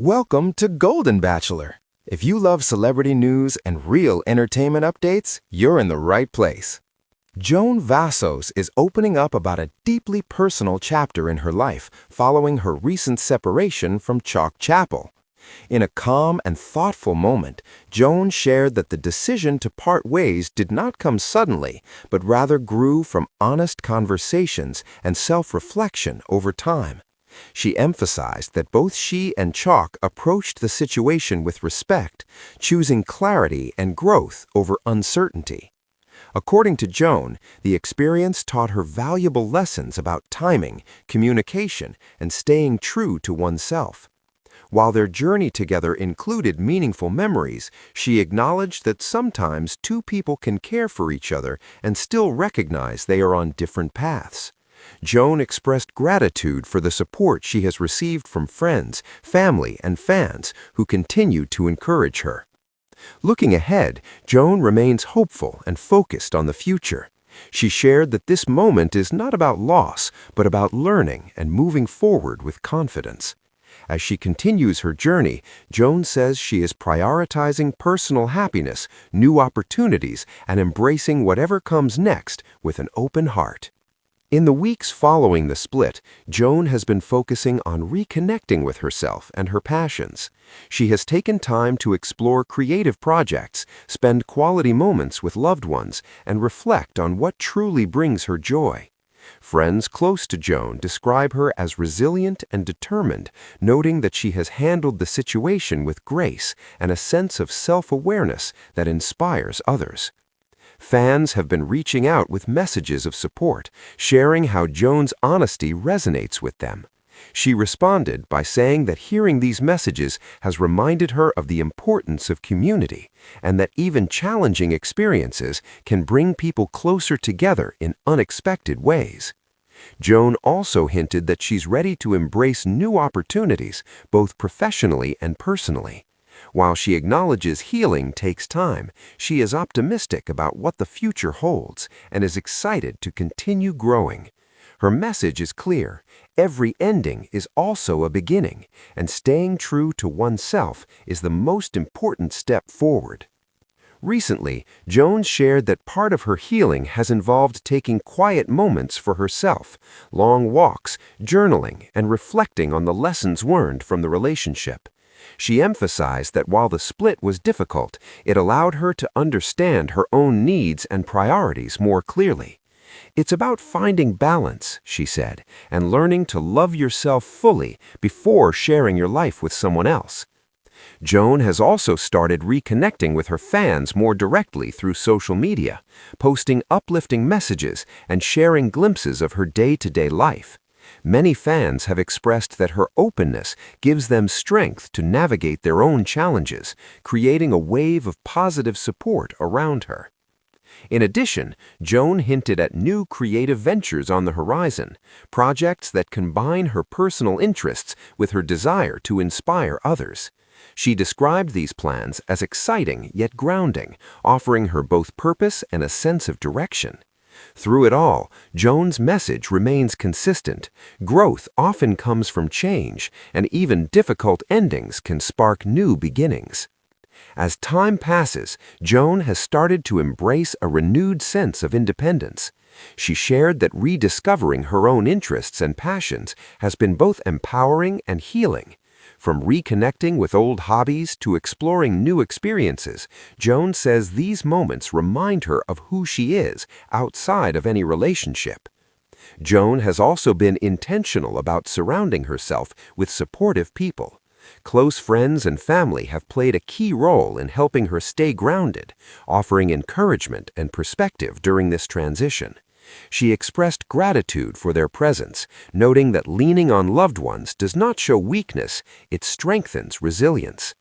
Welcome to Golden Bachelor. If you love celebrity news and real entertainment updates, you're in the right place. Joan Vassos is opening up about a deeply personal chapter in her life following her recent separation from Chock Chapple. In a calm and thoughtful moment, Joan shared that the decision to part ways did not come suddenly, but rather grew from honest conversations and self-reflection over time. She emphasized that both she and Chock approached the situation with respect, choosing clarity and growth over uncertainty. According to Joan, the experience taught her valuable lessons about timing, communication, and staying true to oneself. While their journey together included meaningful memories, she acknowledged that sometimes two people can care for each other and still recognize they are on different paths. Joan expressed gratitude for the support she has received from friends, family, and fans who continue to encourage her. Looking ahead, Joan remains hopeful and focused on the future. She shared that this moment is not about loss, but about learning and moving forward with confidence. As she continues her journey, Joan says she is prioritizing personal happiness, new opportunities, and embracing whatever comes next with an open heart. In the weeks following the split, Joan has been focusing on reconnecting with herself and her passions. She has taken time to explore creative projects, spend quality moments with loved ones, and reflect on what truly brings her joy. Friends close to Joan describe her as resilient and determined, noting that she has handled the situation with grace and a sense of self-awareness that inspires others. Fans have been reaching out with messages of support, sharing how Joan's honesty resonates with them. She responded by saying that hearing these messages has reminded her of the importance of community and that even challenging experiences can bring people closer together in unexpected ways. Joan also hinted that she's ready to embrace new opportunities, both professionally and personally. While she acknowledges healing takes time, she is optimistic about what the future holds and is excited to continue growing. Her message is clear: every ending is also a beginning, and staying true to oneself is the most important step forward. Recently, Joan shared that part of her healing has involved taking quiet moments for herself, long walks, journaling, and reflecting on the lessons learned from the relationship. She emphasized that while the split was difficult, it allowed her to understand her own needs and priorities more clearly. It's about finding balance, she said, and learning to love yourself fully before sharing your life with someone else. Joan has also started reconnecting with her fans more directly through social media, posting uplifting messages and sharing glimpses of her day-to-day life. Many fans have expressed that her openness gives them strength to navigate their own challenges, creating a wave of positive support around her. In addition, Joan hinted at new creative ventures on the horizon, projects that combine her personal interests with her desire to inspire others. She described these plans as exciting yet grounding, offering her both purpose and a sense of direction. Through it all, Joan's message remains consistent. Growth often comes from change, and even difficult endings can spark new beginnings. As time passes, Joan has started to embrace a renewed sense of independence. She shared that rediscovering her own interests and passions has been both empowering and healing. From reconnecting with old hobbies to exploring new experiences, Joan says these moments remind her of who she is outside of any relationship. Joan has also been intentional about surrounding herself with supportive people. Close friends and family have played a key role in helping her stay grounded, offering encouragement and perspective during this transition. She expressed gratitude for their presence, noting that leaning on loved ones does not show weakness, it strengthens resilience.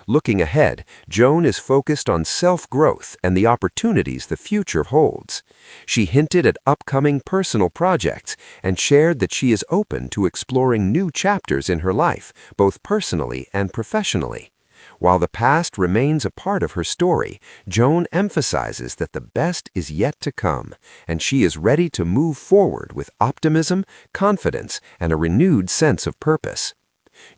Looking ahead, Joan is focused on self-growth and the opportunities the future holds. She hinted at upcoming personal projects and shared that she is open to exploring new chapters in her life, both personally and professionally. While the past remains a part of her story, Joan emphasizes that the best is yet to come, and she is ready to move forward with optimism, confidence, and a renewed sense of purpose.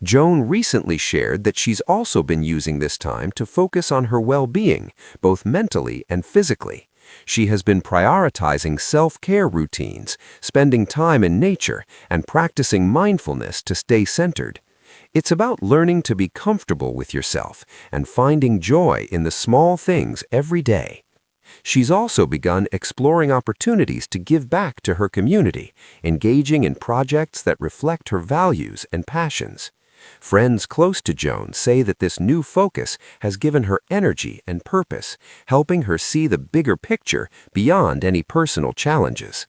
Joan recently shared that she's also been using this time to focus on her well-being, both mentally and physically. She has been prioritizing self-care routines, spending time in nature, and practicing mindfulness to stay centered. It's about learning to be comfortable with yourself and finding joy in the small things every day. She's also begun exploring opportunities to give back to her community, engaging in projects that reflect her values and passions. Friends close to Joan say that this new focus has given her energy and purpose, helping her see the bigger picture beyond any personal challenges.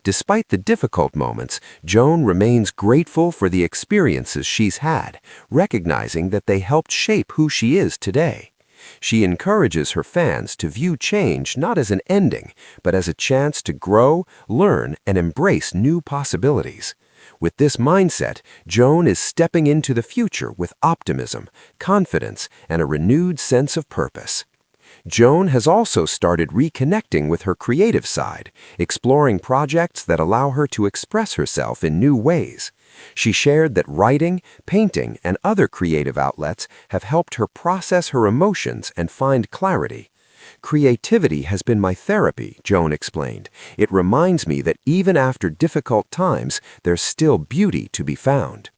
Despite the difficult moments, Joan remains grateful for the experiences she's had, recognizing that they helped shape who she is today. She encourages her fans to view change not as an ending, but as a chance to grow, learn, and embrace new possibilities. With this mindset, Joan is stepping into the future with optimism, confidence, and a renewed sense of purpose. Joan has also started reconnecting with her creative side, exploring projects that allow her to express herself in new ways. She shared that writing, painting, and other creative outlets have helped her process her emotions and find clarity. "Creativity has been my therapy," Joan explained. "It reminds me that even after difficult times, there's still beauty to be found."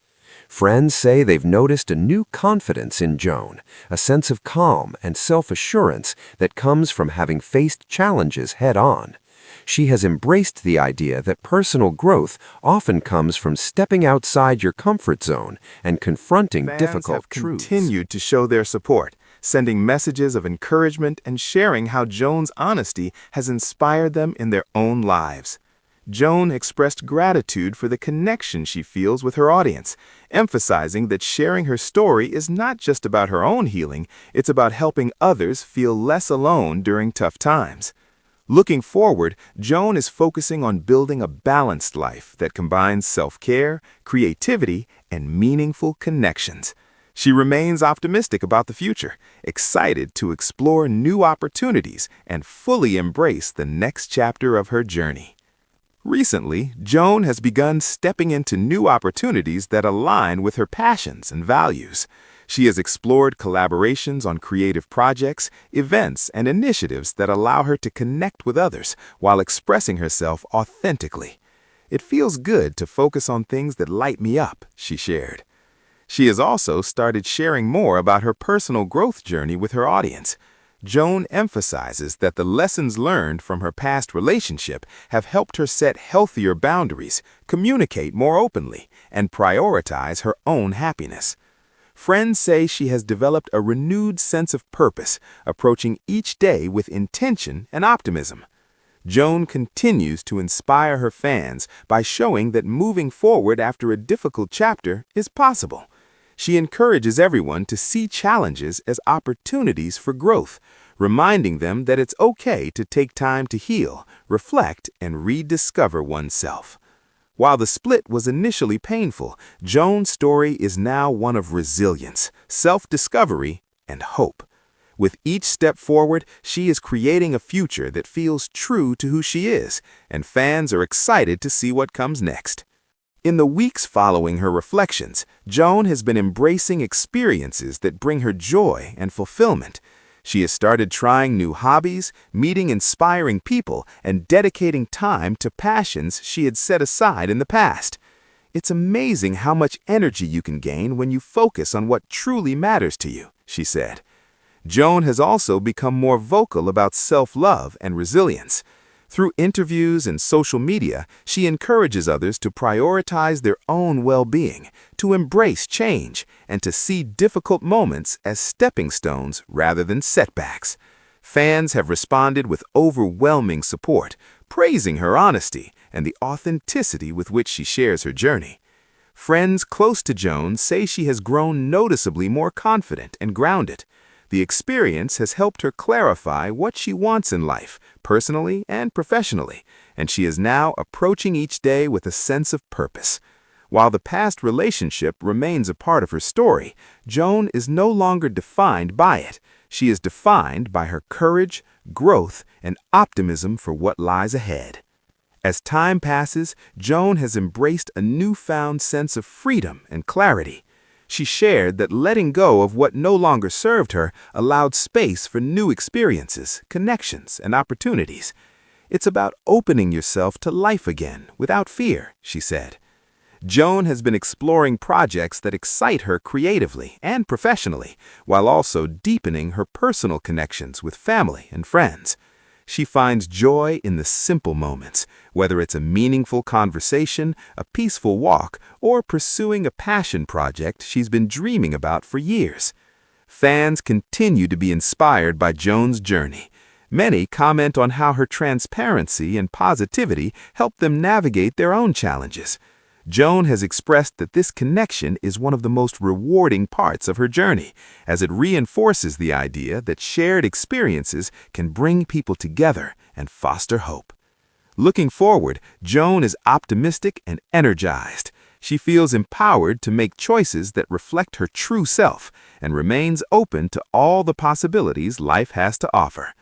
Friends say they've noticed a new confidence in Joan, a sense of calm and self-assurance that comes from having faced challenges head-on. She has embraced the idea that personal growth often comes from stepping outside your comfort zone and confronting difficult truths. Fans have continued to show their support, sending messages of encouragement and sharing how Joan's honesty has inspired them in their own lives. Joan expressed gratitude for the connection she feels with her audience, emphasizing that sharing her story is not just about her own healing, it's about helping others feel less alone during tough times. Looking forward, Joan is focusing on building a balanced life that combines self-care, creativity, and meaningful connections. She remains optimistic about the future, excited to explore new opportunities and fully embrace the next chapter of her journey. Recently, Joan has begun stepping into new opportunities that align with her passions and values. She has explored collaborations on creative projects, events, and initiatives that allow her to connect with others while expressing herself authentically. "It feels good to focus on things that light me up," she shared. She has also started sharing more about her personal growth journey with her audience. Joan emphasizes that the lessons learned from her past relationship have helped her set healthier boundaries, communicate more openly, and prioritize her own happiness. Friends say she has developed a renewed sense of purpose, approaching each day with intention and optimism. Joan continues to inspire her fans by showing that moving forward after a difficult chapter is possible. She encourages everyone to see challenges as opportunities for growth, reminding them that it's okay to take time to heal, reflect, and rediscover oneself. While the split was initially painful, Joan's story is now one of resilience, self-discovery, and hope. With each step forward, she is creating a future that feels true to who she is, and fans are excited to see what comes next. In the weeks following her reflections, Joan has been embracing experiences that bring her joy and fulfillment. She has started trying new hobbies, meeting inspiring people, and dedicating time to passions she had set aside in the past. "It's amazing how much energy you can gain when you focus on what truly matters to you," she said. Joan has also become more vocal about self-love and resilience. Through interviews and social media, she encourages others to prioritize their own well-being, to embrace change, and to see difficult moments as stepping stones rather than setbacks. Fans have responded with overwhelming support, praising her honesty and the authenticity with which she shares her journey. Friends close to Joan say she has grown noticeably more confident and grounded. The experience has helped her clarify what she wants in life, personally and professionally, and she is now approaching each day with a sense of purpose. While the past relationship remains a part of her story, Joan is no longer defined by it. She is defined by her courage, growth, and optimism for what lies ahead. As time passes, Joan has embraced a newfound sense of freedom and clarity. She shared that letting go of what no longer served her allowed space for new experiences, connections, and opportunities. "It's about opening yourself to life again, without fear," she said. Joan has been exploring projects that excite her creatively and professionally, while also deepening her personal connections with family and friends. She finds joy in the simple moments, whether it's a meaningful conversation, a peaceful walk, or pursuing a passion project she's been dreaming about for years. Fans continue to be inspired by Joan's journey. Many comment on how her transparency and positivity help them navigate their own challenges. Joan has expressed that this connection is one of the most rewarding parts of her journey, as it reinforces the idea that shared experiences can bring people together and foster hope. Looking forward, Joan is optimistic and energized. She feels empowered to make choices that reflect her true self and remains open to all the possibilities life has to offer.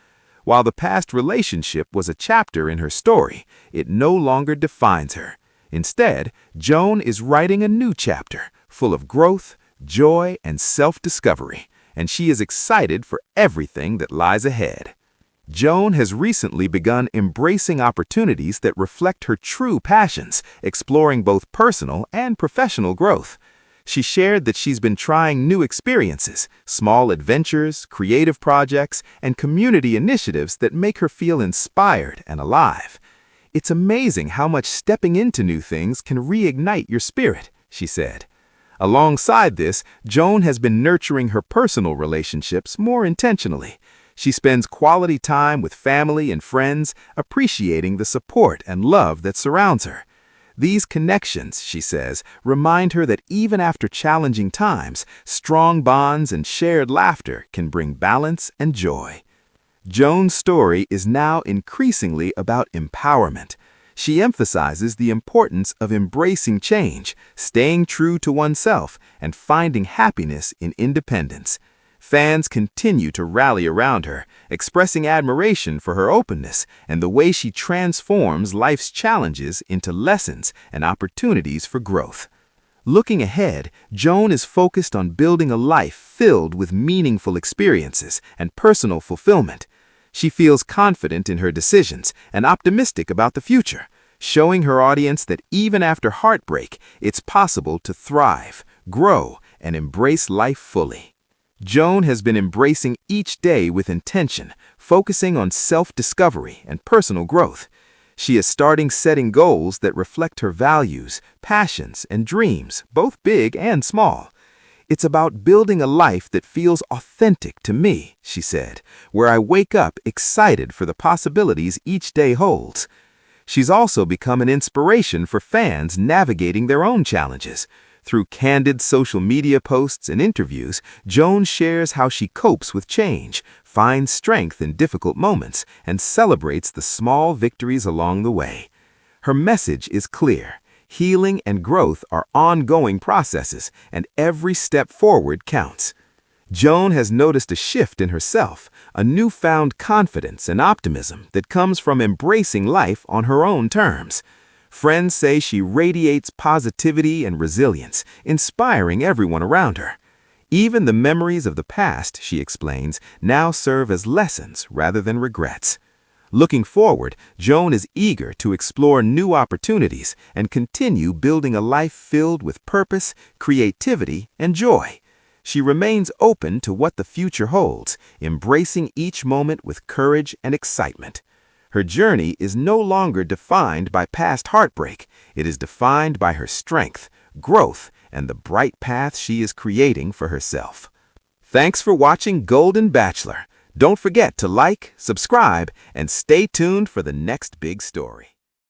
While the past relationship was a chapter in her story, it no longer defines her. Instead, Joan is writing a new chapter, full of growth, joy, and self-discovery, and she is excited for everything that lies ahead. Joan has recently begun embracing opportunities that reflect her true passions, exploring both personal and professional growth. She shared that she's been trying new experiences, small adventures, creative projects, and community initiatives that make her feel inspired and alive. "It's amazing how much stepping into new things can reignite your spirit," she said. Alongside this, Joan has been nurturing her personal relationships more intentionally. She spends quality time with family and friends, appreciating the support and love that surrounds her. These connections, she says, remind her that even after challenging times, strong bonds and shared laughter can bring balance and joy. Joan's story is now increasingly about empowerment. She emphasizes the importance of embracing change, staying true to oneself, and finding happiness in independence. Fans continue to rally around her, expressing admiration for her openness and the way she transforms life's challenges into lessons and opportunities for growth. Looking ahead, Joan is focused on building a life filled with meaningful experiences and personal fulfillment. She feels confident in her decisions and optimistic about the future, showing her audience that even after heartbreak, it's possible to thrive, grow, and embrace life fully. Joan has been embracing each day with intention, focusing on self-discovery and personal growth. She is starting setting goals that reflect her values, passions, and dreams, both big and small. "It's about building a life that feels authentic to me," she said, "where I wake up excited for the possibilities each day holds." She's also become an inspiration for fans navigating their own challenges. Through candid social media posts and interviews, Joan shares how she copes with change, finds strength in difficult moments, and celebrates the small victories along the way. Her message is clear. Healing and growth are ongoing processes, and every step forward counts. Joan has noticed a shift in herself, a newfound confidence and optimism that comes from embracing life on her own terms. Friends say she radiates positivity and resilience, inspiring everyone around her. Even the memories of the past, she explains, now serve as lessons rather than regrets. Looking forward, Joan is eager to explore new opportunities and continue building a life filled with purpose, creativity, and joy. She remains open to what the future holds, embracing each moment with courage and excitement. Her journey is no longer defined by past heartbreak. It is defined by her strength, growth, and the bright path she is creating for herself. Thanks for watching Golden Bachelor. Don't forget to like, subscribe, and stay tuned for the next big story.